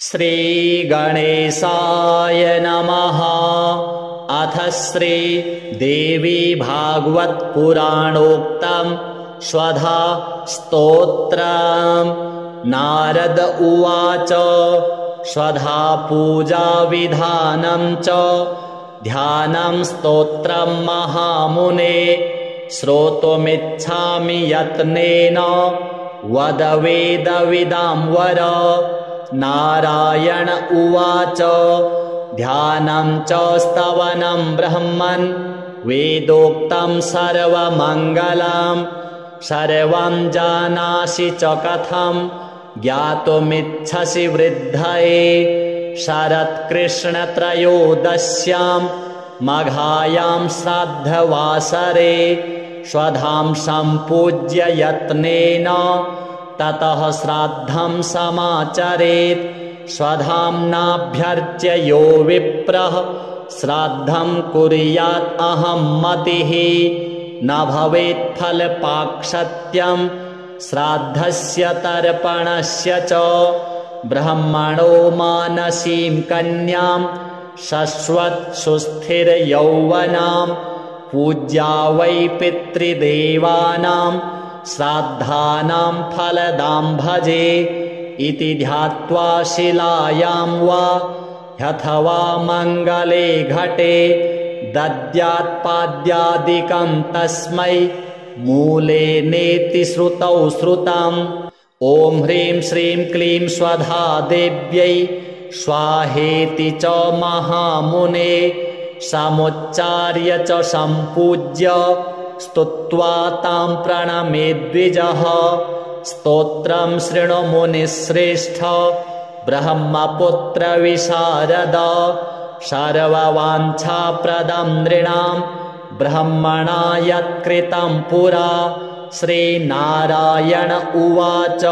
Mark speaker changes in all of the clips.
Speaker 1: श्रीगणेशाय नमः। अथ श्रीदेवी भागवत पुराणोक्तम् स्वधा स्तोत्रम्। नारद उवाच स्वधा पूजा विधानं च ध्यानं स्तोत्रं महामुने। श्रोतुमिच्छामि यत्नेन वद वेदविदां वर। नारायण उवाच ध्यानं च स्तवनं ब्रह्मन् वेदोक्तं सर्वमङ्गलं। सर्वं जानासि च कथं ज्ञातुमिच्छसि वृद्धये। शरत्कृष्णत्रयोदश्यां मघायां श्राद्धवासरे स्वधां सम्पूज्य यत्नेन ततः श्राद्धं समाचरेत्। स्वधाम्नाभ्यर्च्य यो विप्रः श्राद्धं कुर्यात् अहं मतिः। न भवेत् फलपाक्षत्यं श्राद्धस्य तर्पणस्य च। ब्रह्मणो मानसीं कन्यां शश्वत् सुस्थिरयौवनां पूज्या वै पितृदेवानां श्राद्धानां फलदां भजे। इति ध्यात्वा शिलायां वा अथवा मङ्गले घटे दद्यात्पाद्यादिकं तस्मै मूले नेति श्रुतौ श्रुतम्। ॐ ह्रीं श्रीं क्लीं स्वधा देव्यै स्वाहेति च महामुने। समुच्चार्य च सम्पूज्य स्तुत्वा तां प्रणमेद्विजः। स्तोत्रं शृणु मुनिश्रेष्ठ ब्रह्मपुत्र विशारद। सर्ववाञ्छाप्रदं नृणां ब्रह्मणा यत्कृतं पुरा। श्रीनारायण उवाच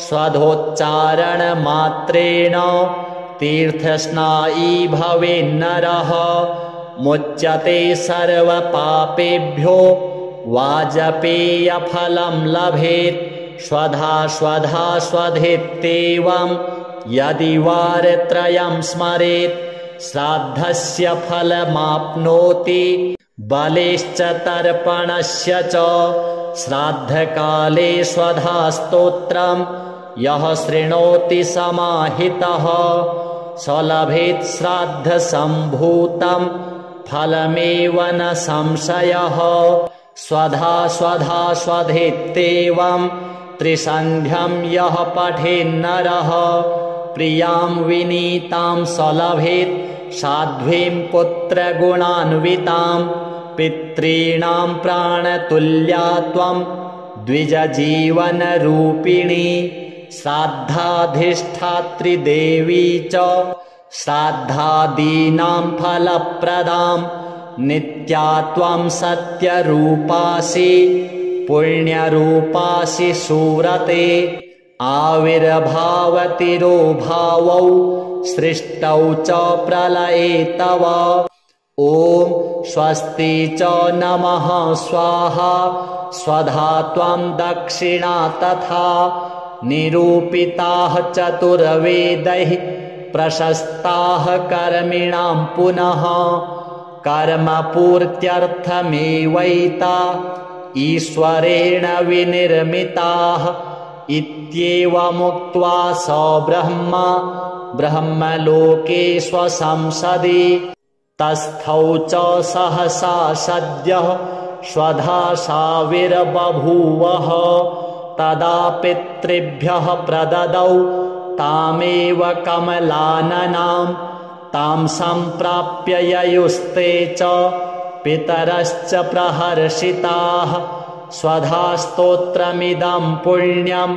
Speaker 1: स्वधोच्चारणमात्रेण तीर्थस्नायी भवेन्नरः। मुच्यते सर्वपापेभ्यो वाजपेयफलं लभेत्। स्वधा स्वधा स्वधेत्येवं यदि वारत्रयं स्मरेत् श्राद्धस्य फलमाप्नोति बलेश्च तर्पणस्य च। श्राद्धकाले स्वधा स्तोत्रं यः शृणोति समाहितः स लभेत् श्राद्धसम्भूतं फलमेव न संशयः। स्वधा स्वधा स्वधेत्येवं त्रिसन्ध्यं यः पठेन्नरः प्रियां विनीतां स लभेत् साध्वीं पुत्रगुणान्वितां। पितॄणां प्राणतुल्या त्वं द्विजजीवनरूपिणी। श्राद्धाधिष्ठात्री देवी च श्राद्धादीनां फलप्रदां। नित्या त्वं सत्यरूपासि पुण्यरूपासि सुरते। आविर्भावतिरोभावौ सृष्टौ च प्रलये तव। ॐ स्वस्ति च नमः स्वाहा। स्वधा त्वं दक्षिणा तथा निरूपिताः चतुर्वेदैः प्रशस्ताः कर्मिणां पुनः। कर्मपूर्त्यर्थमेवैता ईश्वरेण विनिर्मिताः। इत्येवमुक्त्वा स ब्रह्मा ब्रह्मलोके स्वसंसदि तस्थौ च सहसा सद्यः स्वधा साविर्बभूवः। तदा पितृभ्यः प्रददौ तामेव कमलाननां। तां सम्प्राप्य ययुस्ते च पितरश्च प्रहर्षिताः। स्वधा स्तोत्रमिदं पुण्यं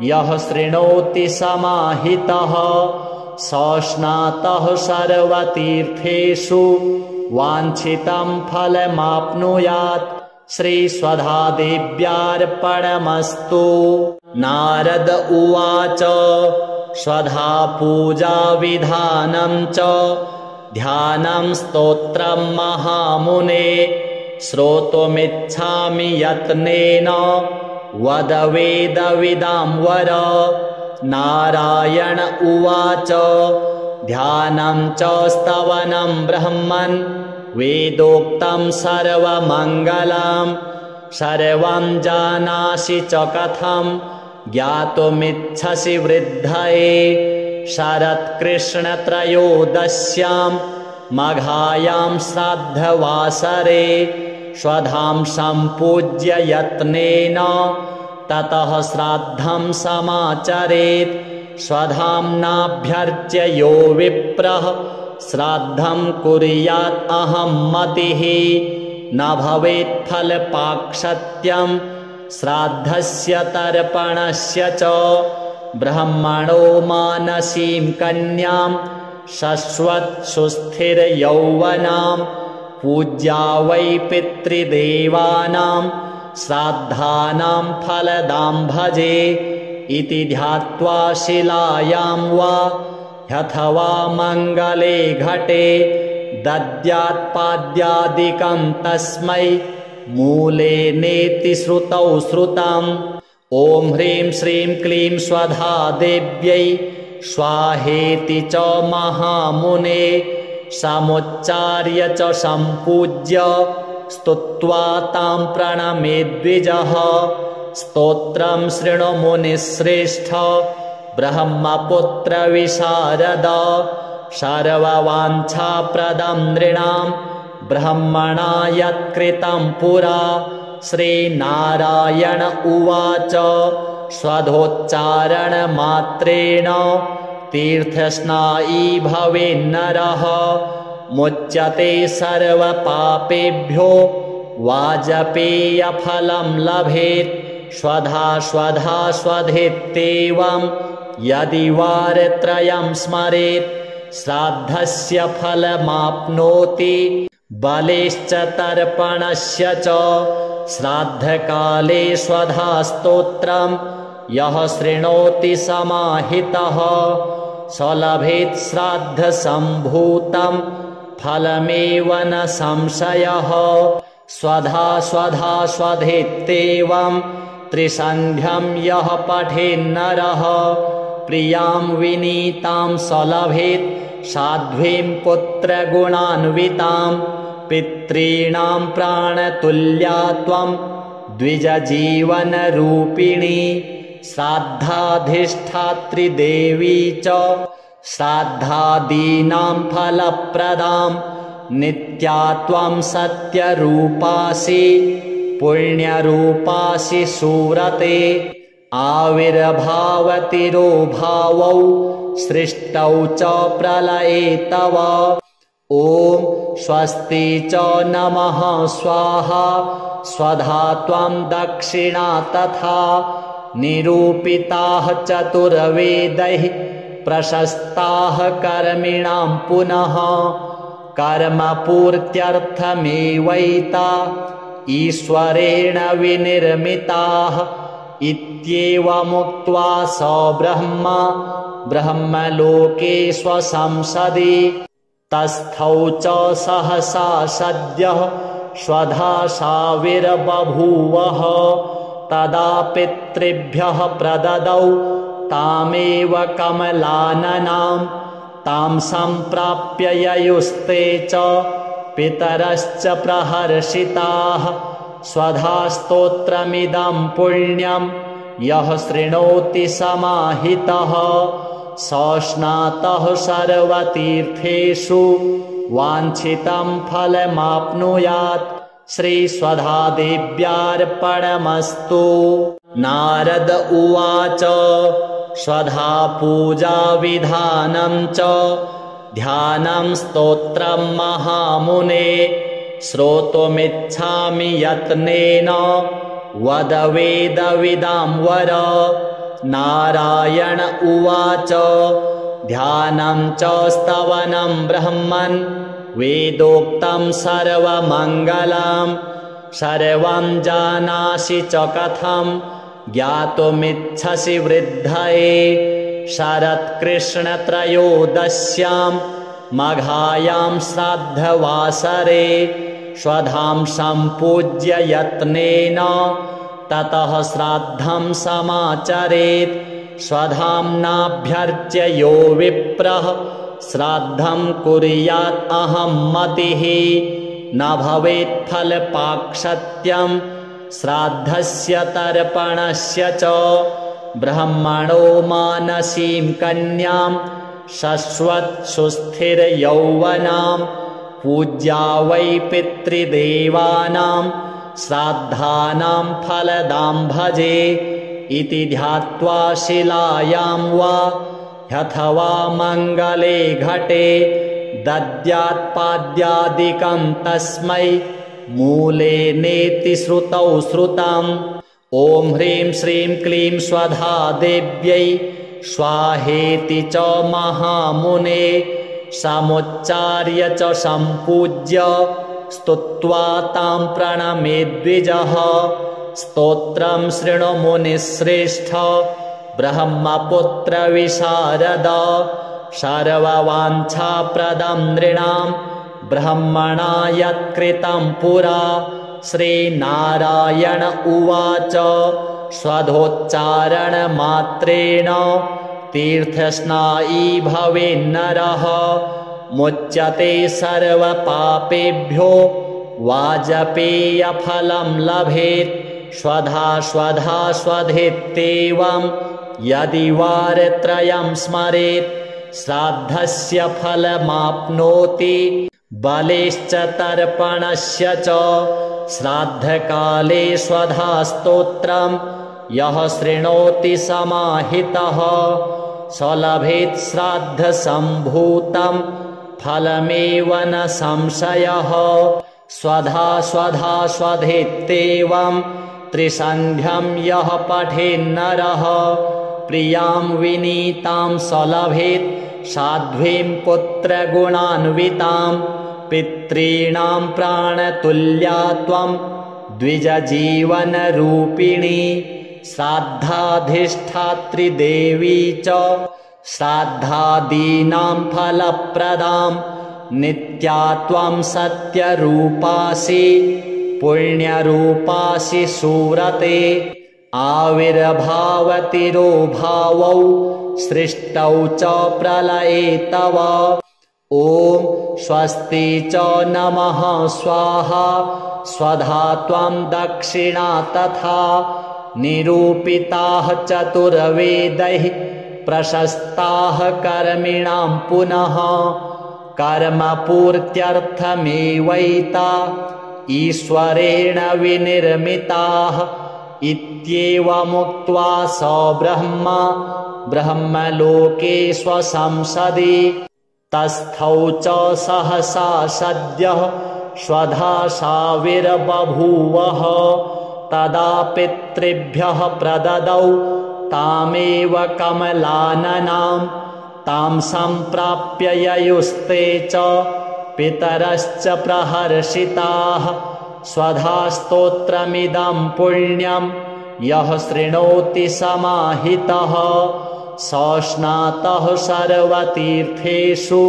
Speaker 1: यः शृणोति समाहितः स स्नातः सर्वतीर्थेषु वाञ्छितं फलमाप्नुयात्। श्रीस्वधादेव्यार्पणमस्तु। नारद उवाच स्वधा पूजा विधानं च ध्यानं स्तोत्रं महामुने। श्रोतुमिच्छामि यत्नेन वद वेदविदां वर। नारायण उवाच ध्यानं च स्तवनं ब्रह्मन् वेदोक्तं सर्वमङ्गलं सर्वं जानासि च कथं ज्ञातुमिच्छसि वृद्धये शरत्कृष्णत्रयोदश्यां मघायां श्राद्धवासरे स्वधां सम्पूज्य यत्नेन ततः श्राद्धं समाचरेत् स्वधाम्नाभ्यर्च्य यो विप्रः श्राद्धं कुर्यात् अहं मतिः न भवेत् फलपाक्षत्यं श्राद्धस्य तर्पणस्य च ब्रह्मणो मानसीं कन्यां शश्वत् सुस्थिरयौवनां पूज्या वै पितृदेवानां श्राद्धानां फलदां भजे इति ध्यात्वा शिलायां वा अथवा मङ्गले घटे दद्यात्पाद्यादिकं तस्मै मूले नेति श्रुतौ श्रुतम् ॐ ह्रीं श्रीं क्लीं स्वधा देव्यै स्वाहेति च महामुने समुच्चार्य च सम्पूज्य स्तुत्वा तां प्रणमेद्विजः स्तोत्रं शृणु मुनिश्रेष्ठ ब्रह्मपुत्र विशारद सर्ववाञ्छाप्रदं नृणां ब्रह्मणा यत्कृतं पुरा श्रीनारायण उवाच स्वधोच्चारणमात्रेण तीर्थस्नायी भवेन्नरः मुच्यते सर्वपापेभ्यो वाजपेयफलं लभेत् स्वधा स्वधा स्वधेत्येवं यदि वारत्रयं स्मरेत् श्राद्धस्य फलमाप्नोति बलेश्च तर्पणस्य च श्राद्धकाले स्वधा स्तोत्रं यः शृणोति समाहितः स लभेत् श्राद्धसम्भूतं फलमेव न संशयः स्वधा स्वधा स्वधेत्येवं त्रिसन्ध्यं यः पठेन्नरः प्रियां विनीतां स लभेत् साध्वीं पुत्रगुणान्वितां पितॄणां प्राणतुल्या त्वं द्विजजीवनरूपिणी श्राद्धाधिष्ठात्री देवी च श्राद्धादीनां फलप्रदां नित्या त्वं सत्यरूपासि पुण्यरूपासि सुरते आविर्भावतिरोभावौ सृष्टौ च प्रलये तव ॐ स्वस्ति च नमः स्वाहा स्वधा त्वं दक्षिणा तथा निरूपिताः चतुर्वेदैः प्रशस्ताः कर्मिणां पुनः कर्मपूर्त्यर्थमेवैता ईश्वरेण विनिर्मिताः इत्येवमुक्त्वा स ब्रह्मा ब्रह्मलोके स्वसंसदि तस्थौ च सहसा सद्यः स्वधा साविर्बभूवः तदा पितृभ्यः प्रददौ तामेव कमलाननां तां सम्प्राप्य ययुस्ते च पितरश्च प्रहर्षिताः स्वधा स्तोत्रमिदं पुण्यं यः शृणोति समाहितः स स्नातः सर्वतीर्थेषु वाञ्छितं फलमाप्नुयात् श्रीस्वधादेव्यार्पणमस्तु। नारद उवाच स्वधा पूजा विधानं च ध्यानं स्तोत्रं महामुने श्रोतुमिच्छामि यत्नेन वद वेदविदां वर। नारायण उवाच ध्यानं च स्तवनं ब्रह्मन् वेदोक्तं सर्वमङ्गलं सर्वं जानासि च कथं ज्ञातुमिच्छसि वृद्धये शरत्कृष्णत्रयोदश्यां मघायां श्राद्धवासरे स्वधां सम्पूज्य यत्नेन ततः श्राद्धं समाचरेत् स्वधाम्नाभ्यर्च्य यो विप्रः श्राद्धं कुर्यात् अहं मतिः न भवेत् फलपाक्षत्यं श्राद्धस्य तर्पणस्य च ब्रह्मणो मानसीं कन्यां शश्वत्सुस्थिरयौवनां पूज्या वै पितृदेवानां श्राद्धानां फलदां भजे इति ध्यात्वा शिलायां वा अथवा मङ्गले घटे दद्यात्पाद्यादिकं तस्मै मूले नेति श्रुतौ श्रुतम् ॐ ह्रीं श्रीं क्लीं स्वधा देव्यै स्वाहेति च महामुने समुच्चार्य च सम्पूज्य स्तुत्वा तां प्रणमेद्विजः स्तोत्रं शृणु मुनिश्रेष्ठ ब्रह्मपुत्र विशारद सर्ववाञ्छाप्रदं नृणां ब्रह्मणा यत्कृतं पुरा श्रीनारायण उवाच स्वधोच्चारणमात्रेण तीर्थस्नायी भवेन्नरः मुच्यते सर्वपापेभ्यो वाजपेयफलं लभेत् स्वधा स्वधा स्वधेत्येवं यदि वारत्रयं स्मरेत् श्राद्धस्य फलमाप्नोति बलेश्च तर्पणस्य च श्राद्धकाले स्वधा स्तोत्रं यः शृणोति समाहितः स लभेत् श्राद्धसम्भूतं फलमेव न संशयः स्वधा स्वधा स्वधेत्येवं त्रिसन्ध्यं यः पठेन्नरः प्रियां विनीतां स लभेत् साध्वीं पुत्रगुणान्वितां पितॄणां प्राणतुल्या त्वं द्विजजीवनरूपिणी श्राद्धाधिष्ठात्री देवी च श्राद्धादीनां फलप्रदां नित्या त्वं सत्यरूपासि पुण्यरूपासि सुरते आविर्भावतिरोभावौ सृष्टौ च प्रलये तव ॐ स्वस्ति च नमः स्वाहा स्वधा त्वं दक्षिणा तथा निरूपिताः चतुर्वेदैः प्रशस्ताः कर्मिणां पुनः कर्मपूर्त्यर्थमेवैता ईश्वरेण विनिर्मिताः इत्येवमुक्त्वा स ब्रह्मा ब्रह्मलोके स्वसंसदि तस्थौ च सहसा सद्यः स्वधा साविर्बभूवः तदा पितृभ्यः प्रददौ तामेव कमलाननां तां सम्प्राप्य ययुस्ते च पितरश्च प्रहर्षिताः स्वधा स्तोत्रमिदं पुण्यं यः शृणोति समाहितः स स्नातः सर्वतीर्थेषु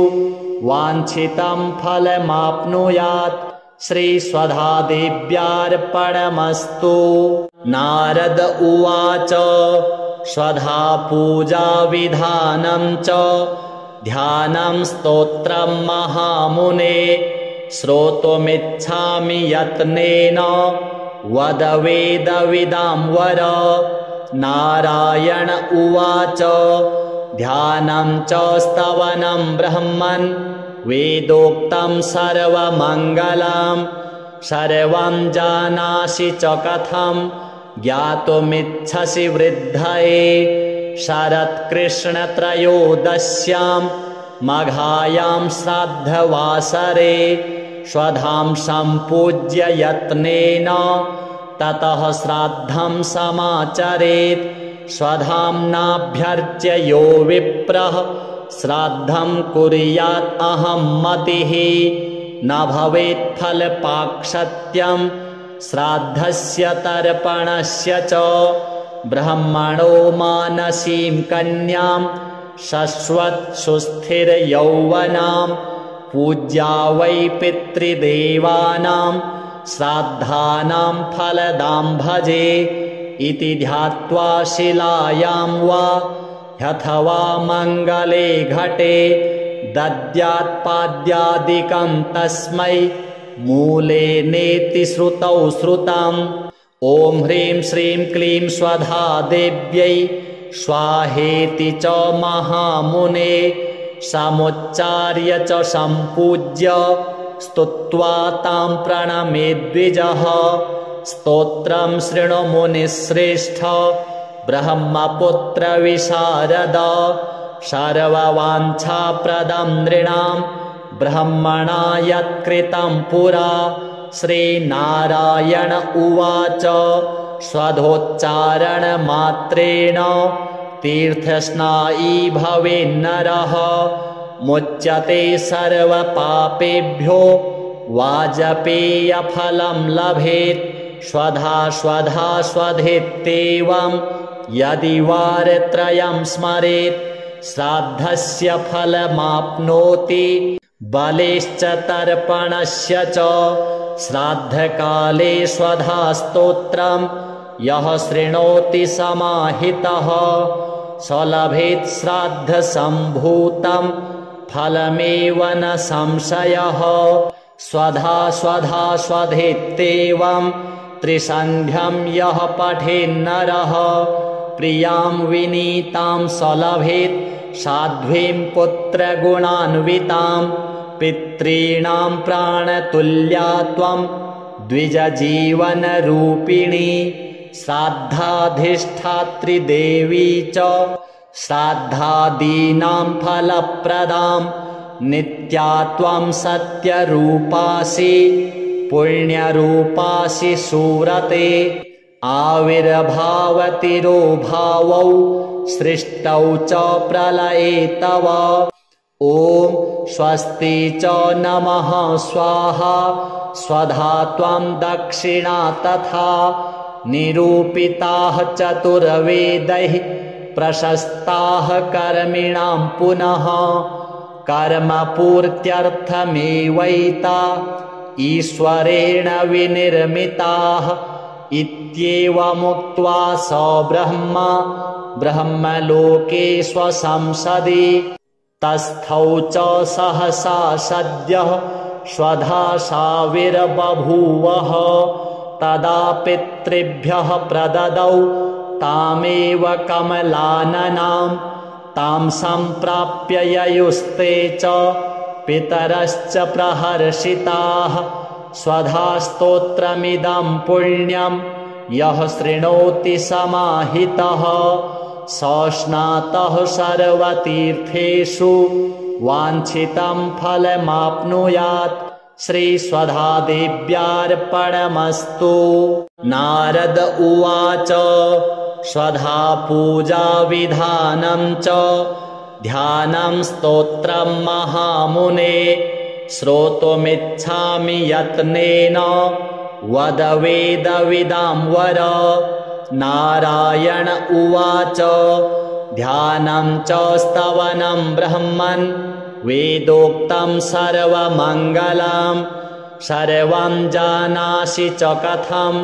Speaker 1: वाञ्छितं फलमाप्नुयात् श्रीस्वधादेव्यार्पणमस्तु। नारद उवाच स्वधा पूजा विधानं च ध्यानं स्तोत्रं महामुने श्रोतुमिच्छामि यत्नेन वद वेदविदां वर। नारायण उवाच ध्यानं च स्तवनं ब्रह्मन् वेदोक्तं सर्वमङ्गलं सर्वं जानासि च कथं ज्ञातुमिच्छसि वृद्धये। शरत्कृष्णत्रयोदश्यां मघायां श्राद्धवासरे स्वधां सम्पूज्य यत्नेन ततः श्राद्धं समाचरेत्। स्वधाम्नाभ्यर्च्य यो विप्रः श्राद्धं कुर्यात् अहं मतिः न भवेत् फलपाक्षत्यं श्राद्धस्य तर्पणस्य च ब्रह्मणो मानसीं कन्यां शश्वत्सुस्थिरयौवनां पूज्या वै पितृदेवानां श्राद्धानां फलदां भजे इति ध्यात्वा शिलायां वा ह्यथवा मङ्गले घटे दद्यात्पाद्यादिकं तस्मै मूले नेति श्रुतौ श्रुतम्। ॐ ह्रीं श्रीं क्लीं स्वधा देव्यै स्वाहेति च महामुने समुच्चार्य च सम्पूज्य स्तुत्वा तां प्रणमे द्विजः। स्तोत्रं शृणु मुनिश्रेष्ठ ब्रह्मपुत्र विशारद सर्ववाञ्छाप्रदं नृणां ब्रह्मणा यत्कृतं पुरा। श्रीनारायण उवाच स्वधोच्चारणमात्रेण तीर्थस्नायी भवेन्नरः मुच्यते सर्वपापेभ्यो वाजपेयफलं लभेत्। स्वधा स्वधा स्वधेत्येवं यदि वारत्रयं स्मरेत् श्राद्धस्य फलमाप्नोति बलेश्च तर्पणस्य च। श्राद्धकाले स्वधा स्तोत्रं यः शृणोति समाहितः स लभेत् श्राद्धसम्भूतं फलमेव न संशयः। स्वधा स्वधा स्वधेत्येवं त्रिसन्ध्यं यः पठेन्नरः प्रियां विनीतां स लभेत् साध्वीं पुत्रगुणान्वितां। पितॄणां प्राणतुल्या त्वं द्विजजीवनरूपिणी श्राद्धाधिष्ठात्री देवी च श्राद्धादीनां फलप्रदां। नित्या त्वं सत्यरूपासि पुण्यरूपासि सुरते आविर्भावतिरोभावौ सृष्टौ च प्रलये तव। ॐ स्वस्ति च नमः स्वाहा स्वधा त्वं दक्षिणा तथा निरूपिताः चतुर्वेदैः प्रशस्ताः कर्मिणां पुनः कर्मपूर्त्यर्थमेवैता ईश्वरेण विनिर्मिताः। इत्येवमुक्त्वा स ब्रह्मा ब्रह्मलोके स्वसंसदि तस्थौ च सहसा सद्यः स्वधा साविर्बभूवः। तदा पितृभ्यः प्रददौ तामेव कमलाननां तां सम्प्राप्य ययुस्ते च पितरश्च प्रहर्षिताः। स्वधा स्तोत्रमिदं पुण्यं यः शृणोति समाहितः स स्नातः सर्वतीर्थेषु वाञ्छितं फलमाप्नुयात्। श्रीस्वधादेव्यार्पणमस्तु। नारद उवाच स्वधा पूजा विधानं च ध्यानं स्तोत्रं महामुने श्रोतुमिच्छामि यत्नेन वद वेदविदां वर। नारायण उवाच ध्यानं च स्तवनं ब्रह्मन् वेदोक्तं सर्वमङ्गलं सर्वं जानासि च कथं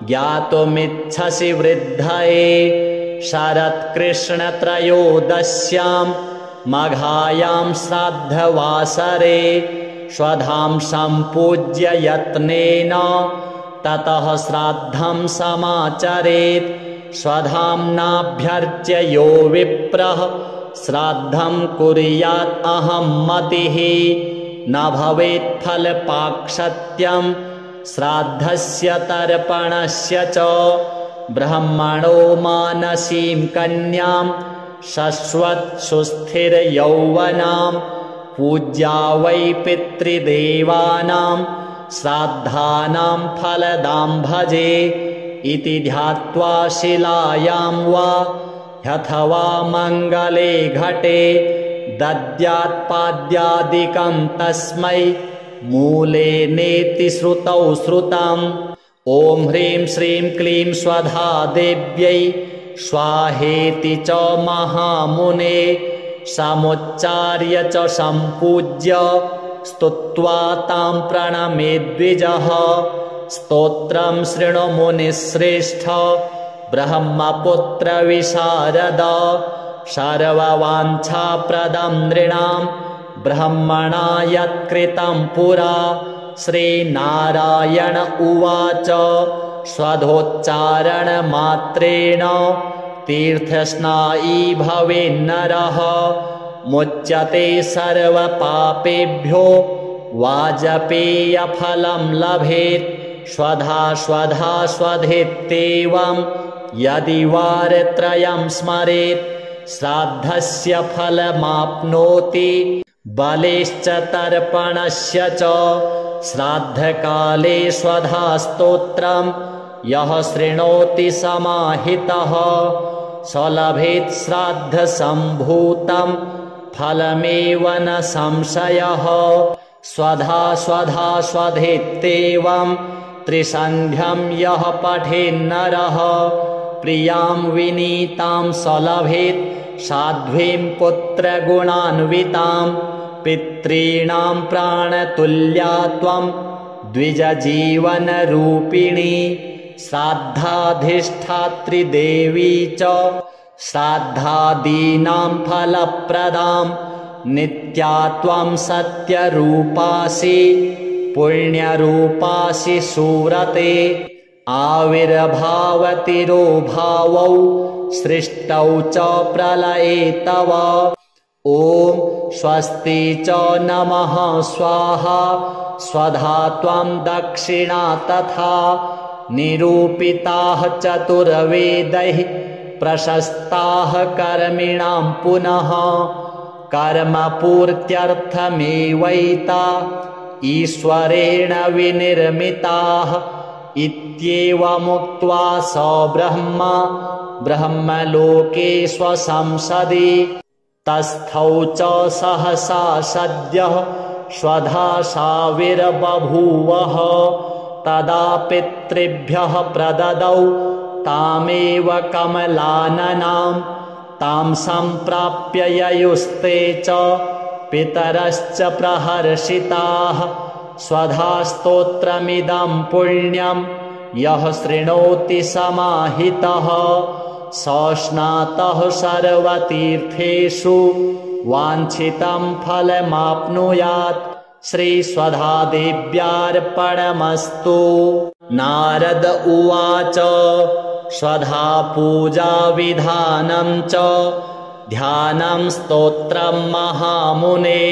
Speaker 1: ज्ञातुमिच्छसि वृद्धये। शरत्कृष्णत्रयोदश्यां मघायां श्राद्धवासरे स्वधां सम्पूज्य यत्नेन ततः श्राद्धं समाचरेत्। स्वधाम्नाभ्यर्च्य यो विप्रः श्राद्धं कुर्यात् अहं मतिः न भवेत् फलपाक्षत्यं श्राद्धस्य तर्पणस्य च। ब्रह्मणो मानसीं कन्यां शश्वत् सुस्थिरयौवनां पूज्या वै पितृदेवानां श्राद्धानां फलदां भजे। इति ध्यात्वा शिलायां वा ह्यथवा मङ्गले घटे दद्यात्पाद्यादिकं तस्मै मूले नेति श्रुतौ श्रुतम्। ॐ ह्रीं श्रीं क्लीं स्वधा देव्यै स्वाहेति च महामुने समुच्चार्य च सम्पूज्य स्तुत्वा तां प्रणमे द्विजः। स्तोत्रं शृणु मुनिश्रेष्ठ ब्रह्मपुत्रविशारद सर्ववाञ्छाप्रदं नृणां ब्रह्मणा यत्कृतं पुरा। श्रीनारायण उवाच स्वधोच्चारणमात्रेण तीर्थस्नायी भवेन्नरः मुच्यते सर्वपापेभ्यो वाजपेयफलं लभेत्। स्वधा स्वधा स्वधेत्येवं यदि वारत्रयं स्मरेत् श्राद्धस्य फलमाप्नोति बलेश्च तर्पणस्य च। श्राद्धकाले स्वधा स्तोत्रं यः शृणोति समाहितः स लभेत् श्राद्धसम्भूतं फलमेव न संशयः। स्वधा स्वधा स्वधेत्येवं त्रिसन्ध्यं यः पठेन्नरः प्रियां विनीतां स लभेत् साध्वीं पुत्रगुणान्वितां। पितॄणां प्राणतुल्या त्वं द्विजजीवनरूपिणी श्राद्धाधिष्ठात्री देवी च श्राद्धादीनां फलप्रदां। नित्या त्वं सत्यरूपासि पुण्यरूपासि सुव्रते आविर्भावतिरोभावौ सृष्टौ च प्रलये तव। ॐ स्वस्ति च नमः स्वाहा स्वधा त्वं दक्षिणा तथा निरूपिताः चतुर्वेदैः प्रशस्ताः कर्मिणां पुनः कर्मपूर्त्यर्थमेवैता ईश्वरेण विनिर्मिताः। इत्येवमुक्त्वा स ब्रह्मा ब्रह्मलोके स्वसंसदि तस्थौ च सहसा सद्यः स्वधा साविर्बभूवः। तदा पितृभ्यः प्रददौ तामेव कमलाननां तां सम्प्राप्य ययुस्ते च पितरश्च प्रहर्षिताः। स्वधा स्तोत्रमिदं पुण्यं यः शृणोति समाहितः स स्नातः सर्वतीर्थेषु वाञ्छितं फलमाप्नुयात्। श्रीस्वधादेव्यार्पणमस्तु। नारद उवाच स्वधा पूजा विधानं च ध्यानं स्तोत्रं महामुने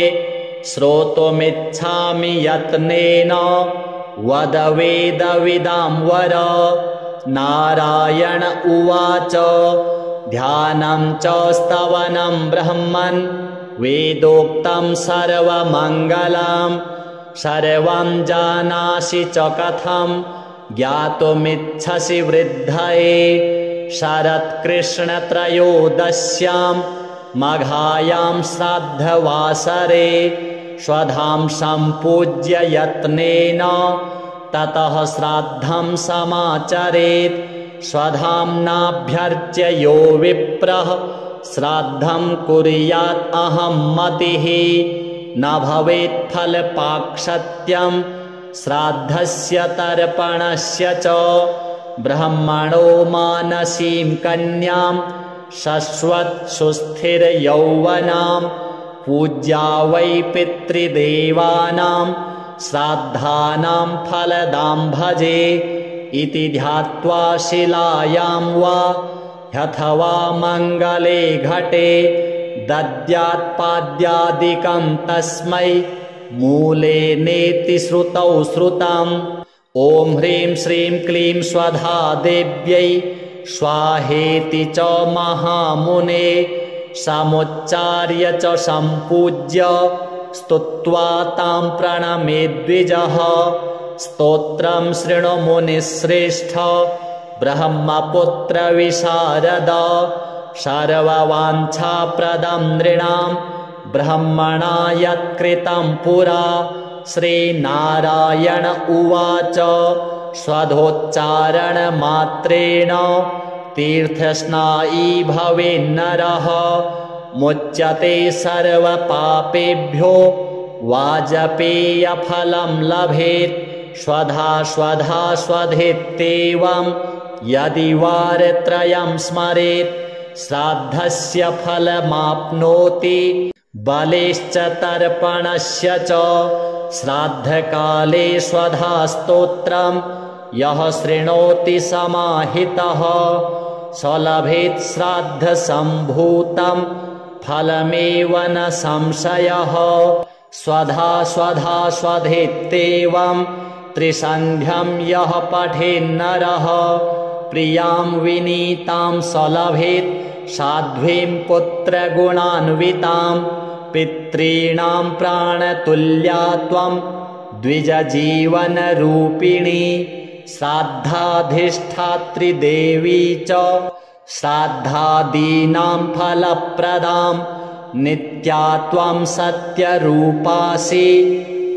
Speaker 1: श्रोतुमिच्छामि यत्नेन वद वेदविदां वर। नारायण उवाच ध्यानं च स्तवनं ब्रह्मन् वेदोक्तं सर्वमङ्गलं सर्वं जानासि च कथं ज्ञातुमिच्छसि वृद्धये। शरत्कृष्णत्रयोदश्यां मघायां श्राद्धवासरे स्वधां सम्पूज्य यत्नेन ततः श्राद्धं समाचरेत्। स्वधाम्नाभ्यर्च्य यो विप्रः श्राद्धं कुर्यात् अहं मतिः न भवेत् फलपाक्षत्यं श्राद्धस्य तर्पणस्य च। ब्रह्मणो मानसीं कन्यां शश्वत् सुस्थिरयौवनां पूज्या वै पितृदेवानां श्राद्धानां फलदां भजे। इति ध्यात्वा शिलायां वा ह्यथवा मङ्गले घटे दद्यात्पाद्यादिकं तस्मै मूले नेति श्रुतौ श्रुतम्। ॐ ह्रीं श्रीं क्लीं स्वधा देव्यै स्वाहेति च महामुने समुच्चार्य च सम्पूज्य स्तुत्वा तां प्रणमेद्विजः। स्तोत्रं शृणु मुनिश्रेष्ठ ब्रह्मपुत्रविशारद सर्ववाञ्छाप्रदं नृणां ब्रह्मणा यत्कृतं पुरा। श्रीनारायण उवाच स्वधोच्चारणमात्रेण तीर्थस्नायी भवेन्नरः मुच्यते सर्वपापेभ्यो वाजपेयफलं लभेत्। स्वधा स्वधा स्वधेत्येवं यदि वारत्रयं स्मरेत् श्राद्धस्य फलमाप्नोति बलेश्च तर्पणस्य च श्राद्धकाले स्वधा स्तोत्रं यः शृणोति समाहितः स लभेत् श्राद्धसम्भूतं फलमेव न संशयः स्वधा स्वधा स्वधेत्येवं त्रिसन्ध्यं यः पठेन्नरः प्रियां विनीतां स लभेत् साध्वीं पुत्रगुणान्वितां पितॄणां प्राणतुल्या त्वं द्विजजीवनरूपिणी श्राद्धाधिष्ठात्री देवी च श्राद्धादीनां फलप्रदां नित्या त्वं सत्यरूपासि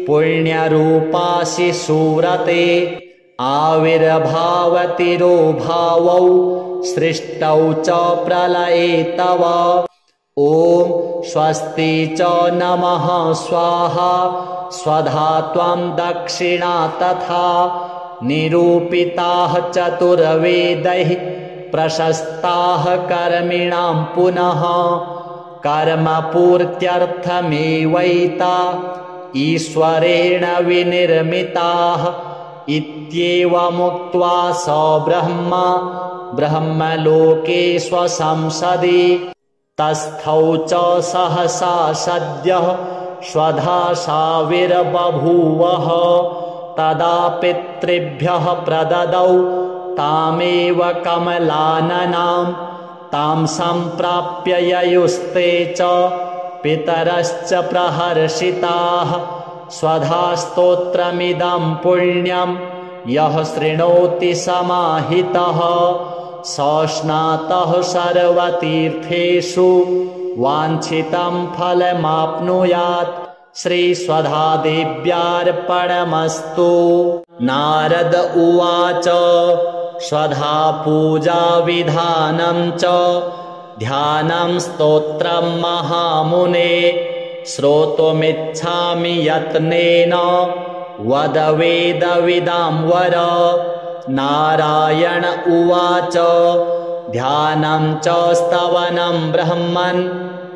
Speaker 1: पुण्यरूपासि सुरते आविर्भावतिरोभावौ सृष्टौ च प्रलये तव ॐ स्वस्ति च नमः स्वाहा स्वधा त्वं दक्षिणा तथा निरूपिताः चतुर्वेदैः प्रशस्ताः कर्मिणां पुनः कर्मपूर्त्यर्थमेवैता ईश्वरेण विनिर्मिताः इत्येवमुक्त्वा स ब्रह्मा ब्रह्मलोके स्वसंसदि तस्थौ च सहसा सद्यः स्वधा साविर्बभूवः तदा पितृभ्यः प्रददौ तामेव कमलाननां तां सम्प्राप्य ययुस्ते च पितरश्च प्रहर्षिताः स्वधा स्तोत्रमिदं पुण्यं यः शृणोति समाहितः स स्नातः सर्वतीर्थेषु वाञ्छितं फलमाप्नुयात् श्रीस्वधादेव्यार्पणमस्तु। नारद उवाच स्वधा पूजा विधानं च ध्यानं स्तोत्रं महामुने श्रोतुमिच्छामि यत्नेन वद वेदविदां वर। नारायण उवाच ध्यानं च स्तवनं ब्रह्मन्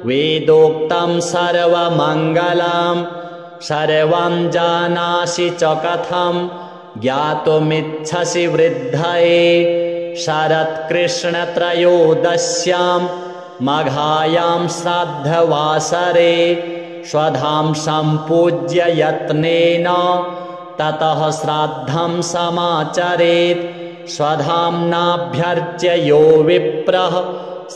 Speaker 1: वेदोक्तं सर्वमङ्गलं सर्वं जानासि च कथं ज्ञातुमिच्छसि वृद्धये शरत्कृष्णत्रयोदश्यां मघायां श्राद्धवासरे स्वधां सम्पूज्य यत्नेन ततः श्राद्धं समाचरेत् स्वधाम्नाभ्यर्च्य यो विप्रः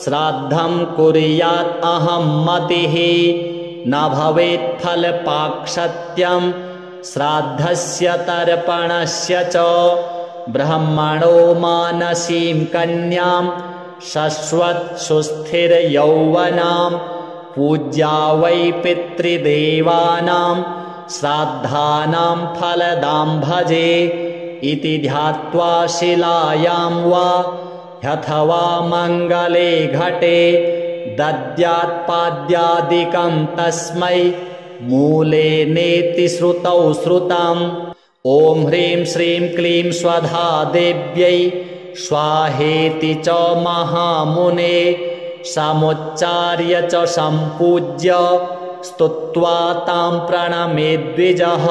Speaker 1: श्राद्धं कुर्यात् अहं मतिः न भवेत् फलपाक्षत्यं श्राद्धस्य तर्पणस्य च ब्रह्मणो मानसीं कन्यां शश्वत् सुस्थिरयौवनां पूज्या वै पितृदेवानां श्राद्धानां फलदां भजे इति ध्यात्वा शिलायां वा ह्यथवा मङ्गले घटे दद्यात्पाद्यादिकं तस्मै मूले नेति श्रुतौ श्रुतम्। ॐ ह्रीं श्रीं क्लीं स्वधा देव्यै स्वाहेति च महामुने समुच्चार्य च सम्पूज्य स्तुत्वा तां प्रणमेद्विजः।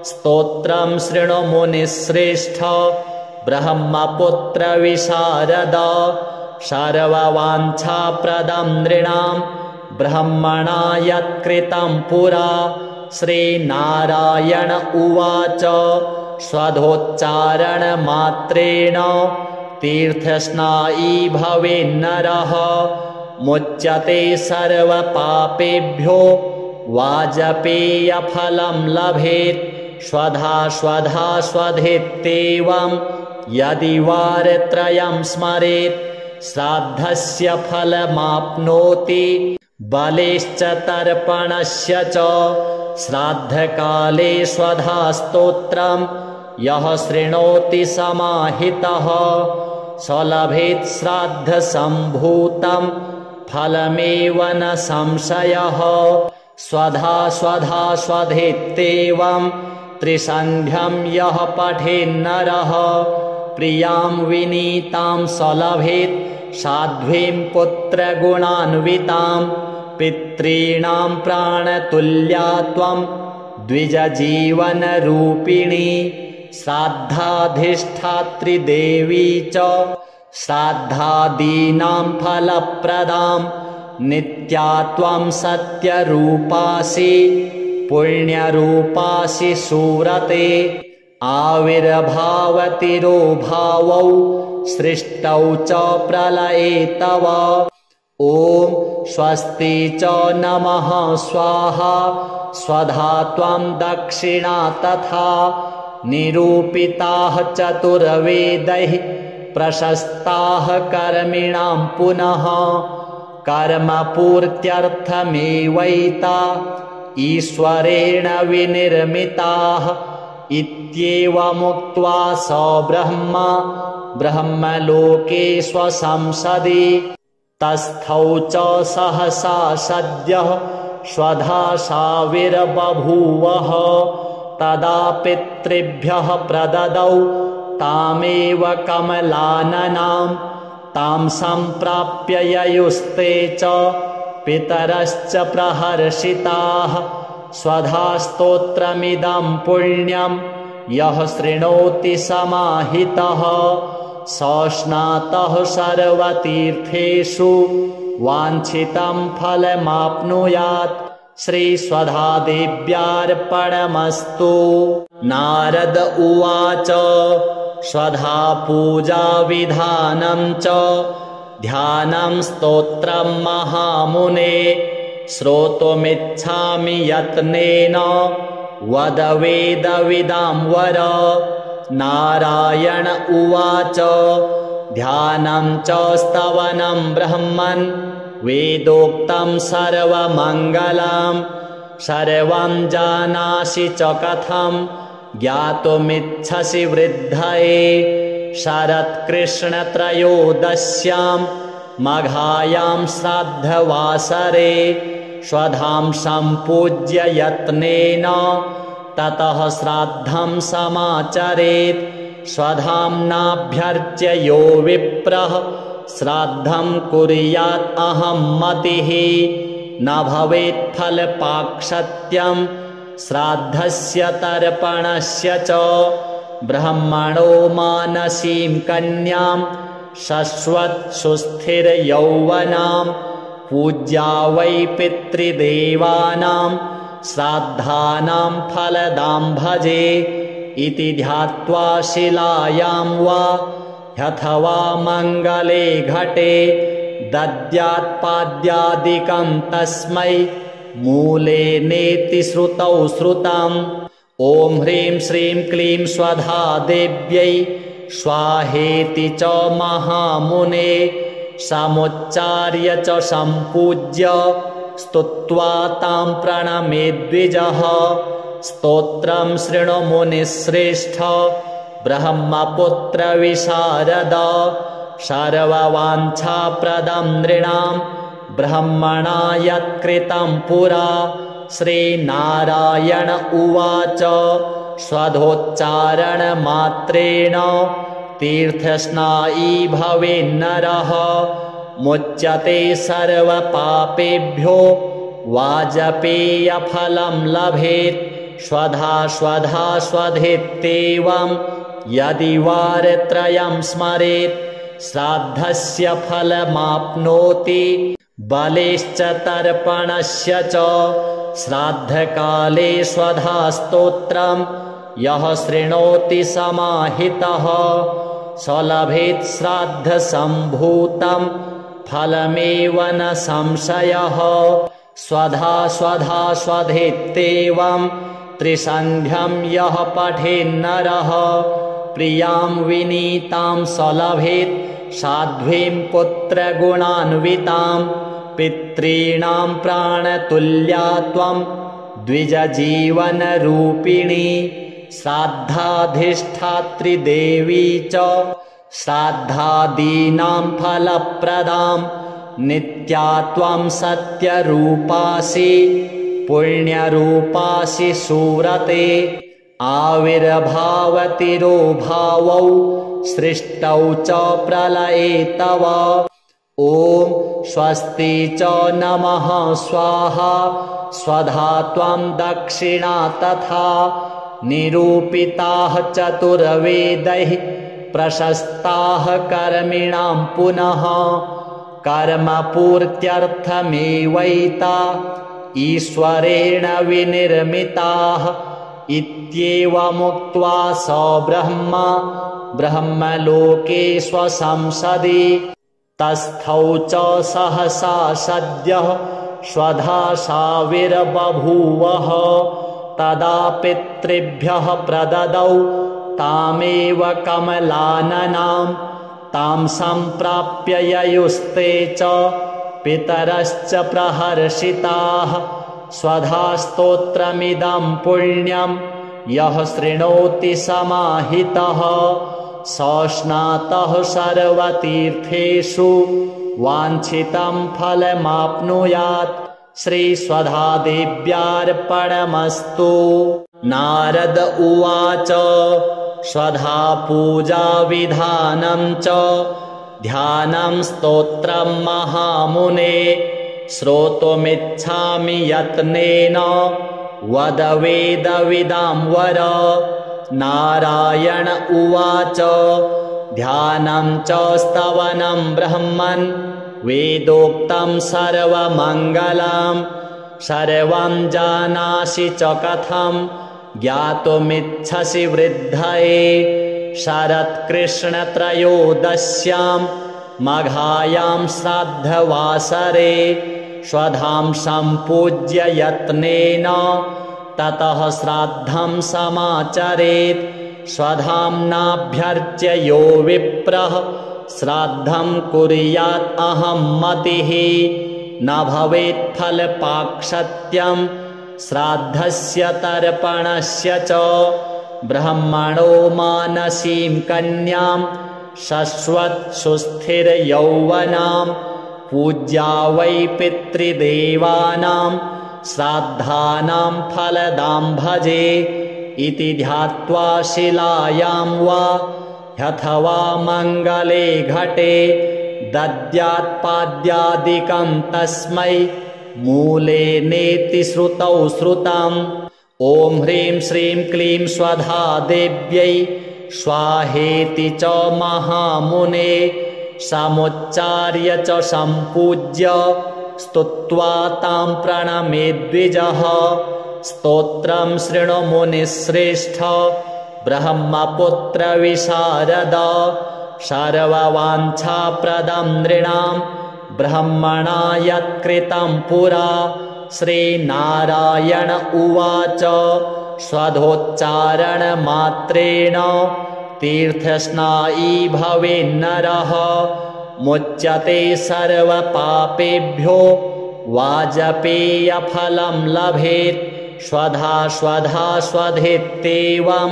Speaker 1: स्तोत्रं शृणु मुनिश्रेष्ठ ब्रह्मपुत्रविशारद सर्ववाञ्छाप्रदं नृणां ब्रह्मणा यत्कृतं पुरा। श्रीनारायण उवाच स्वधोच्चारणमात्रेण तीर्थस्नायी भवेन्नरः मुच्यते सर्वपापेभ्यो वाजपेयफलं लभेत् स्वधा स्वधा स्वधेत्येवं यदि वारत्रयं स्मरेत् श्राद्धस्य फलमाप्नोति बलेश्च तर्पणस्य च श्राद्धकाले स्वधा स्तोत्रं यः शृणोति समाहितः स लभेत् श्राद्धसम्भूतं फलमेव न संशयः स्वधा स्वधा स्वधेत्येवं त्रिसन्ध्यं यः पठेन्नरः प्रियां विनीतां सलभेत् साध्वीं पुत्रगुणान्वितां पितॄणां प्राणतुल्या त्वं द्विजजीवनरूपिणी श्राद्धाधिष्ठात्री देवी च श्राद्धादीनां फलप्रदां नित्या त्वं सत्यरूपासि पुण्यरूपासि सुरते आविर्भावतिरोभावौ सृष्टौ च प्रलये तव ॐ स्वस्ति च नमः स्वाहा स्वधा त्वं दक्षिणा तथा निरूपिताः चतुर्वेदैः प्रशस्ताः कर्मिणां पुनः कर्मपूर्त्यर्थमेवैता ईश्वरेण विनिर्मिताः इत्येवमुक्त्वा स ब्रह्मा ब्रह्मलोके स्वसंसदि तस्थौ च सहसा सद्यः स्वधासाविर्बभूवः तदा पितृभ्यः प्रददौ तामेव कमलाननां तां सम्प्राप्य ययुस्ते च पितरश्च प्रहर्षिताः स्वधास्तोत्रमिदं पुण्यं यः शृणोति समाहितः सस्नातः सर्वतीर्थेषु वाञ्छितं फलमाप्नुयात् श्रीस्वधादेव्यार्पणमस्तु। नारद उवाच स्वधा पूजा विधानं च ध्यानं स्तोत्रं महामुने श्रोतुमिच्छामि यत्नेन वद वेदविदां वर। नारायण उवाच ध्यानं च स्तवनं ब्रह्मन् वेदोक्तं सर्वमङ्गलं सर्वं जानासि च कथं ज्ञातुमिच्छसि वृद्धये शरत्कृष्णत्रयोदश्यां मघायां श्राद्धवासरे स्वधां सम्पूज्य यत्नेन ततः श्राद्धं समाचरेत् स्वधाम्नाभ्यर्च्य यो विप्रः श्राद्धं कुर्यात् अहं मतिः न भवेत् फलपाक्षत्यं श्राद्धस्य तर्पणस्य च ब्रह्मणो मानसीं कन्यां शश्वत् सुस्थिरयौवनां पूज्या वै पितृदेवानां श्राद्धानां फलदां भजे इति ध्यात्वा शिलायां वा अथवा मङ्गले घटे दद्यात्पाद्यादिकं तस्मै मूले नेति श्रुतौ श्रुतम्। ॐ ह्रीं श्रीं क्लीं स्वधा देव्यै स्वाहेति च महामुने समुच्चार्य च सम्पूज्य स्तुत्वा तां प्रणमेद्विजः। स्तोत्रं शृणु मुनिश्रेष्ठ ब्रह्मपुत्र विशारद सर्ववाञ्छाप्रदं नृणां ब्रह्मणा यत्कृतं पुरा। श्रीनारायण उवाच स्वधोच्चारणमात्रेण तीर्थस्नायी भवेन्नरः मुच्यते सर्वपापेभ्यो वाजपेयफलं लभेत्। स्वधा स्वधा स्वधेत्येवं यदि वारत्रयं स्मरेत् श्राद्धस्य फलमाप्नोति बलेश्च तर्पणस्य च। श्राद्धकाले स्वधा स्तोत्रं यः शृणोति समाहितः सलभेत् श्राद्धसम्भूतं फलमेव न संशयः। स्वधा स्वधा स्वधेत्येवं त्रिसन्ध्यं यः पठेन्नरः प्रियां विनीतां सलभेत् साध्वीं पुत्रगुणान्वितां पितॄणां प्राणतुल्या त्वं द्विजजीवनरूपिणी श्राद्धाधिष्ठात्री देवी च श्राद्धादीनां फलप्रदां नित्या त्वं सत्यरूपासि पुण्यरूपासि सुरते आविर्भावतिरोभावौ सृष्टौ च प्रलये तव। ॐ स्वस्ति च नमः स्वाहा स्वधा त्वं दक्षिणा तथा निरूपिताः चतुर्वेदैः प्रशस्ताः कर्मिणां पुनः कर्मपूर्त्यर्थमेवैता ईश्वरेण विनिर्मिताः इत्येवमुक्त्वा स ब्रह्मा ब्रह्मलोके स्वसंसदि तस्थौ च सहसा सद्यः स्वधाशाविर्बभूवः तदा पितृभ्यः प्रददौ तामेव कमलाननां तां सम्प्राप्य ययुस्ते च पितरश्च प्रहर्षिताः स्वधास्तोत्रमिदं पुण्यं यः शृणोति समाहितः सस्नातः सर्वतीर्थेषु वाञ्छितं फलमाप्नुयात्। श्रीस्वधादेव्यार्पणमस्तु। नारद उवाच स्वधा पूजा विधानं च ध्यानं स्तोत्रं महामुने श्रोतुमिच्छामि यत्नेन वद वेदविदां वर। नारायण उवाच ध्यानं च स्तवनं ब्रह्मन् वेदोक्तं सर्वमङ्गलं सर्वं जानासि च कथं ज्ञातुमिच्छसि वृद्धये। शरत्कृष्णत्रयोदश्यां मघायां श्राद्धवासरे स्वधां सम्पूज्य यत्नेन ततः श्राद्धं समाचरेत्। स्वधाम्नाभ्यर्च्य यो विप्रः श्राद्धं कुर्यात् अहं मतिः न भवेत् फलपाक्षत्यं श्राद्धस्य तर्पणस्य च। ब्रह्मणो मानसीं कन्यां शश्वत् सुस्थिरयौवनां पूज्या वै पितृदेवानां श्राद्धानां फलदां भजे इति ध्यात्वा शिलायां वा अथवा मङ्गले घटे दद्यात्पाद्यादिकं तस्मै मूले नेति श्रुतौ श्रुतम्। ॐ ह्रीं श्रीं क्लीं स्वधा देव्यै स्वाहेति च महामुने समुच्चार्य च सम्पूज्य स्तुत्वा तां प्रणमेद्विजः। स्तोत्रं शृणु मुनिश्रेष्ठ ब्रह्मपुत्र विशारद सर्ववाञ्छाप्रदं नृणां ब्रह्मणा यत्कृतं पुरा। श्रीनारायण उवाच स्वधोच्चारणमात्रेण तीर्थस्नायी भवेन्नरः मुच्यते सर्वपापेभ्यो वाजपेयफलं लभेत्। स्वधा स्वधा स्वधेत्येवं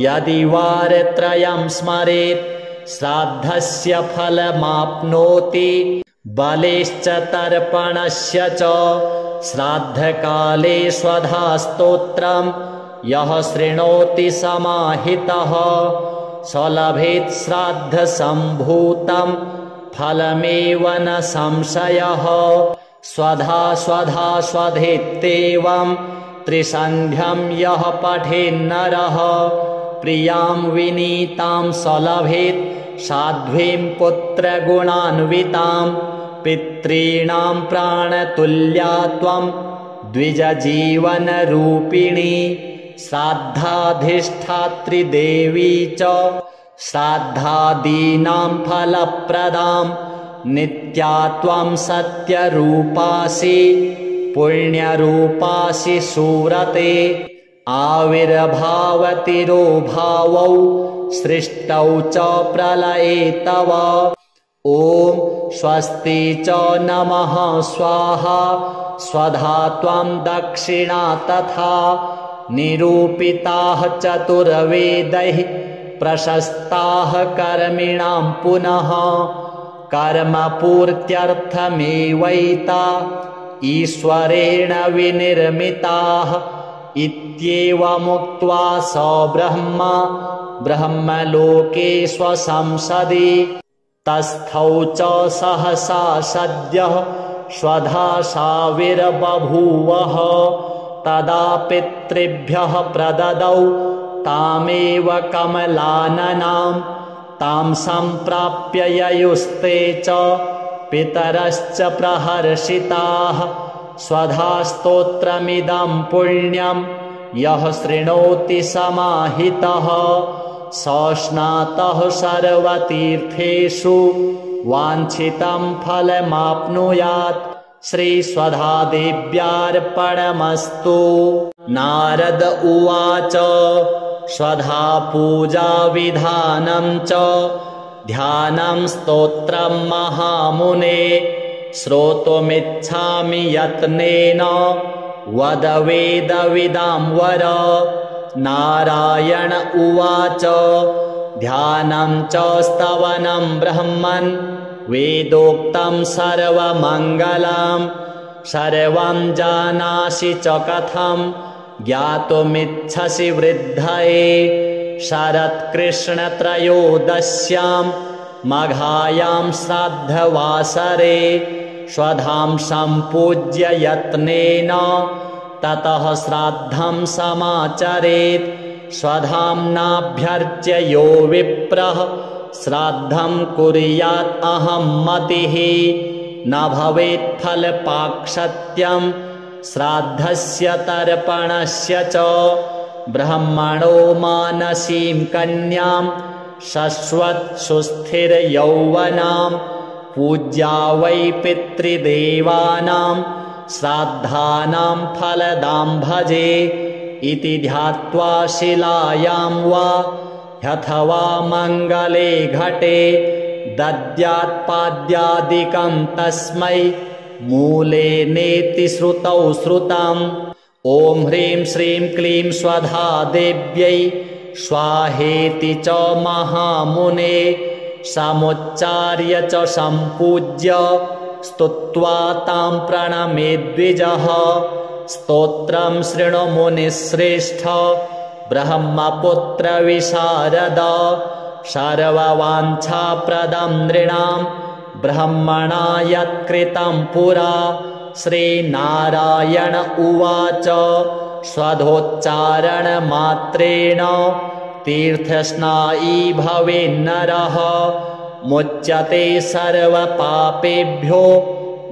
Speaker 1: यदि वारत्रयं स्मरेत् श्राद्धस्य फलमाप्नोति बलेश्च तर्पणस्य च। श्राद्धकाले स्वधा स्तोत्रं यः शृणोति समाहितः स लभेत् श्राद्धसम्भूतं फलमेव न संशयः। स्वधा स्वधा स्वधेत्येवं त्रिसन्ध्यं यः पठेन्नरः प्रियां विनीतां स लभेत् साध्वीं पुत्रगुणान्वितां। पितॄणां प्राणतुल्या त्वं द्विजजीवनरूपिणी श्राद्धाधिष्ठात्री देवी च श्राद्धादीनां फलप्रदां नित्या त्वं सत्यरूपासि पुण्यरूपासि सुरते। आविर्भावतिरोभावौ सृष्टौ च प्रलये तव। ॐ स्वस्ति च नमः स्वाहा स्वधा त्वं दक्षिणा तथा निरूपिताः चतुर्वेदैः प्रशस्ताः कर्मिणां पुनः कर्मपूर्त्यर्थमेवैता ईश्वरेण विनिर्मिताः इत्येवमुक्त्वा स ब्रह्मा ब्रह्मलोके स्वसंसदि तस्थौ च सहसा सद्यः स्वधासाविर्बभूवः तदा पितृभ्यः प्रददौ तामेव कमलाननां तां सम्प्राप्य ययुस्ते च पितरश्च प्रहर्षिताः स्वधास्तोत्रमिदं पुण्यं यः शृणोति समाहितः सस्नातः सर्वतीर्थेषु वाञ्छितं फलमाप्नुयात् श्रीस्वधादेव्यार्पणमस्तु। नारद उवाच स्वधा पूजा विधानं च ध्यानं स्तोत्रं महामुने श्रोतुमिच्छामि यत्नेन वद वेदविदां वर। नारायण उवाच ध्यानं च स्तवनं ब्रह्मन् वेदोक्तं सर्वमङ्गलं सर्वं जानासि च कथं ज्ञातुमिच्छसि वृद्धये। शरत्कृष्णत्रयोदश्यां मघायां श्राद्धवासरे स्वधां सम्पूज्य यत्नेन ततः श्राद्धं समाचरेत्। स्वधाम्नाभ्यर्च्य यो विप्रः श्राद्धं कुर्यात् अहं मतिः न भवेत् फलपाक्षत्यं श्राद्धस्य तर्पणस्य च। ब्रह्मणो मानसीं कन्यां शश्वत् सुस्थिरयौवनां पूज्या वै पितृदेवानां श्राद्धानां फलदां भजे इति ध्यात्वा शिलायां वा अथवा मङ्गले घटे दद्यात्पाद्यादिकं तस्मै मूले नेति श्रुतौ श्रुतम्। ॐ ह्रीं श्रीं क्लीं स्वधा देव्यै स्वाहेति च महामुने समुच्चार्य च सम्पूज्य स्तुत्वा तां प्रणमेद्विजः। स्तोत्रं शृणु मुनिश्रेष्ठ ब्रह्मपुत्र विशारद सर्ववाञ्छाप्रदं नृणां ब्रह्मणा यत्कृतं पुरा। श्रीनारायण उवाच स्वधोच्चारणमात्रेण तीर्थस्नायी भवेन्नरः मुच्यते सर्वपापेभ्यो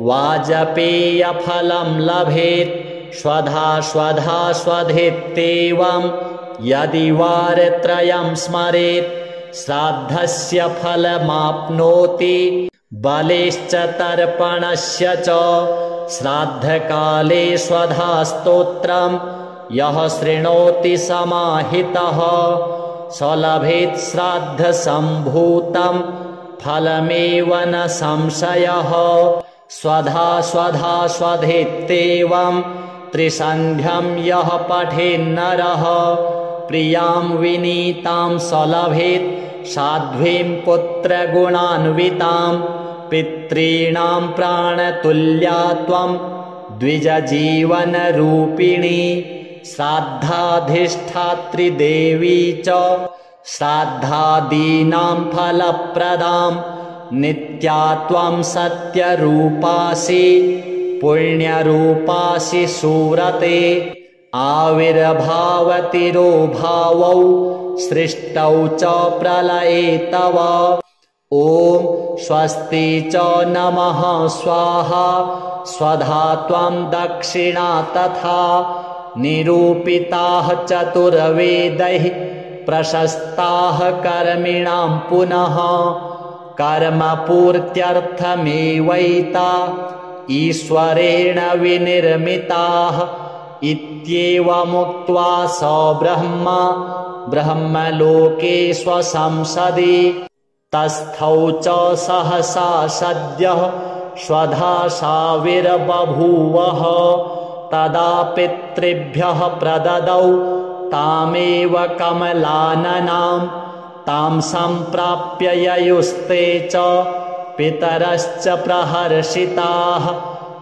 Speaker 1: वाजपेयफलं लभेत्। स्वधा स्वधा स्वधेत्येवं यदि वारत्रयं स्मरेत् श्राद्धस्य फलमाप्नोति बलेश्च तर्पणस्य च। श्राद्धकाले स्वधा स्तोत्रं यः शृणोति समाहितः स लभेत् श्राद्धसम्भूतं फलमेव न संशयः। स्वधा स्वधा स्वधेत्येवं त्रिसन्ध्यं यः पठेन्नरः प्रियां विनीतां स लभेत् साध्वीं पुत्रगुणान्वितां। पितॄणां प्राणतुल्या त्वं द्विजजीवनरूपिणी श्राद्धाधिष्ठात्री देवी च श्राद्धादीनां फलप्रदां। नित्या त्वं सत्यरूपासि पुण्यरूपासि सूरते आविर्भावतिरोभावौ सृष्टौ च प्रलये तव। ॐ स्वस्ति च नमः स्वाहा स्वधा त्वं दक्षिणा तथा निरूपिताः चतुर्वेदैः प्रशस्ताः कर्मिणां पुनः कर्मपूर्त्यर्थमेवैता ईश्वरेण विनिर्मिताः। इत्येवमुक्त्वा स ब्रह्मा ब्रह्मलोके स्वसंसदि तस्थौ च सहसा सद्यः स्वधासाविर्बभूवः तदा पितृभ्यः प्रददौ तामेव कमलाननां तां सम्प्राप्य ययुस्ते च पितरश्च प्रहर्षिताः।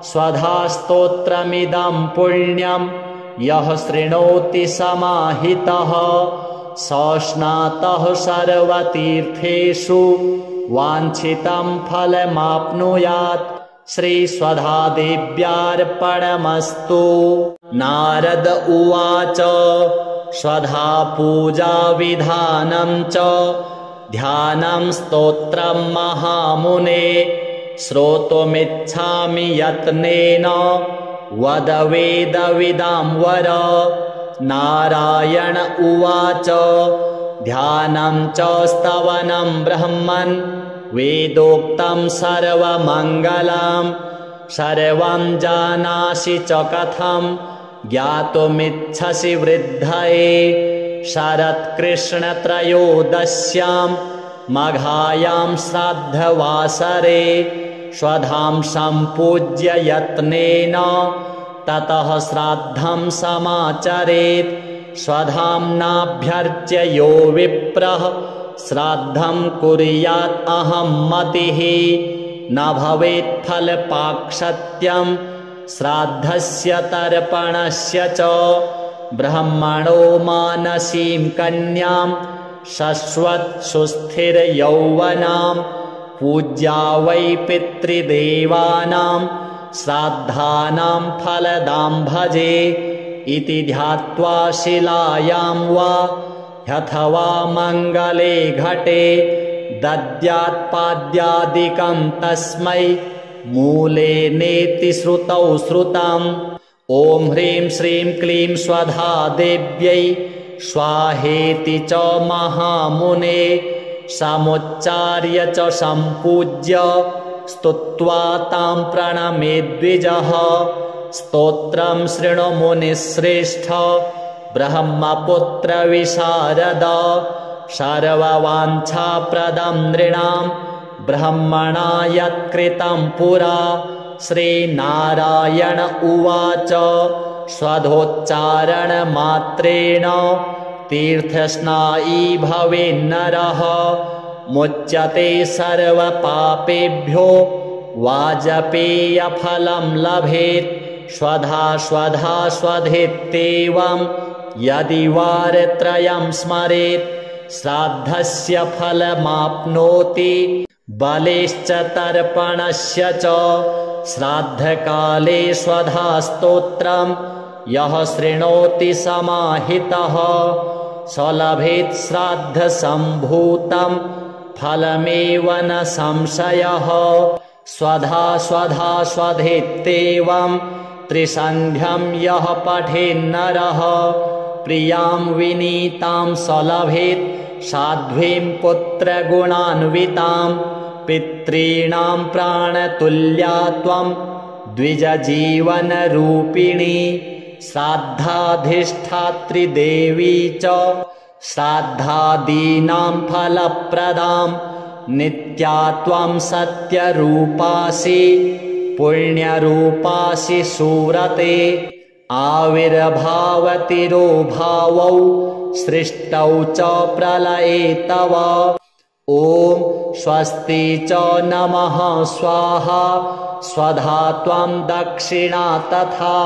Speaker 1: स्वधास्तोत्रमिदं पुण्यं यः शृणोति समाहितः सस्नातः सर्वतीर्थेषु वाञ्छितं फलमाप्नुयात्। श्रीस्वधादेव्यार्पणमस्तु। नारद उवाच स्वधा पूजा विधानं च ध्यानं स्तोत्रं महामुने श्रोतुमिच्छामि यत्नेन वद वेदविदां वर। नारायण उवाच ध्यानं च स्तवनं ब्रह्मन् वेदोक्तं सर्वमङ्गलं सर्वं जानासि च कथं ज्ञातुमिच्छसि वृद्धये। शरत्कृष्णत्रयोदश्यां मघायां श्राद्धवासरे स्वधां सम्पूज्य यत्नेन ततः श्राद्धं समाचरेत्। स्वधाम्नाभ्यर्च्य यो विप्रः श्राद्धं कुर्यात् अहं मतिः। न भवेत् फलपाक्षत्यं श्राद्धस्य तर्पणस्य च। ब्रह्मणो मानसीं कन्यां शश्वत् सुस्थिरयौवनां पूज्या वै पितृदेवानां श्राद्धानां फलदां भजे। इति ध्यात्वा शिलायां वा अथवा मङ्गले घटे दद्यात्पाद्यादिकं तस्मै मूले नेति श्रुतौ श्रुतम्। ॐ ह्रीं श्रीं क्लीं स्वधा देव्यै स्वाहेति च महामुने समुच्चार्य च सम्पूज्य स्तुत्वा तां प्रणमेद्विजः। स्तोत्रं शृणु मुनिश्रेष्ठ ब्रह्मपुत्र विशारद। सर्ववाञ्छाप्रदं नृणां ब्रह्मणा यत्कृतं पुरा। श्रीनारायण उवाच स्वधोच्चारणमात्रेण तीर्थस्नायी भवेन्नरः मुच्यते सर्वपापेभ्यो वाजपेयफलं लभेत्। स्वधा स्वधा स्वधेत्येवं यदि वारत्रयं स्मरेत् श्राद्धस्य फलमाप्नोति बलेश्च तर्पणस्य च। श्राद्धकाले स्वधा स्तोत्रं यः शृणोति समाहितः स लभेत् श्राद्धसम्भूतं फलमेव न संशयः। स्वधा स्वधा स्वधेत्येवं त्रिसन्ध्यं यः पठेन्नरः प्रियां विनीतां स लभेत् साध्वीं पुत्रगुणान्वितां। पितॄणां प्राणतुल्या त्वं द्विजजीवनरूपिणी श्राद्धाधिष्ठात्री देवी च श्राद्धादीनां फलप्रदां। नित्या त्वं सत्यरूपासि पुण्यरूपासि सूरते। आविर्भावतिरोभावौ सृष्टौ च प्रलये तव। ॐ स्वस्ति च नमः स्वाहा स्वधा त्वं दक्षिणा तथा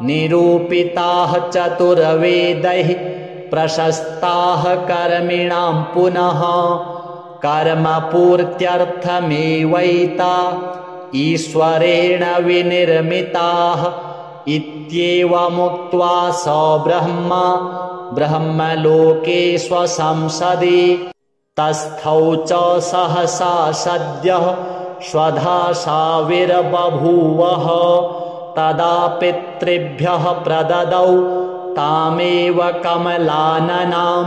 Speaker 1: निरूपिताः चतुर्वेदैः प्रशस्ताः कर्मिणां पुनः। कर्मपूर्त्यर्थमेवैता ईश्वरेण विनिर्मिताः। इत्येवमुक्त्वा स ब्रह्मा ब्रह्मलोके स्वसंसदि तस्थौ च सहसा सद्यः स्वधासाविर्बभूवः। तदा पितृभ्यः प्रददौ तामेव कमलाननां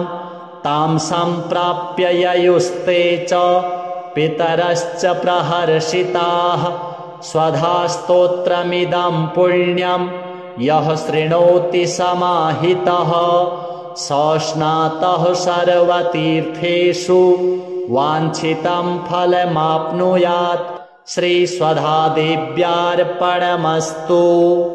Speaker 1: तां सम्प्राप्य ययुस्ते च पितरश्च प्रहर्षिताः। स्वधा स्तोत्रमिदं पुण्यं यः शृणोति समाहितः सस्नातः सर्वतीर्थेषु वाञ्छितं फलमाप्नुयात्। श्रीस्वधादेव्यार्पणमस्तु।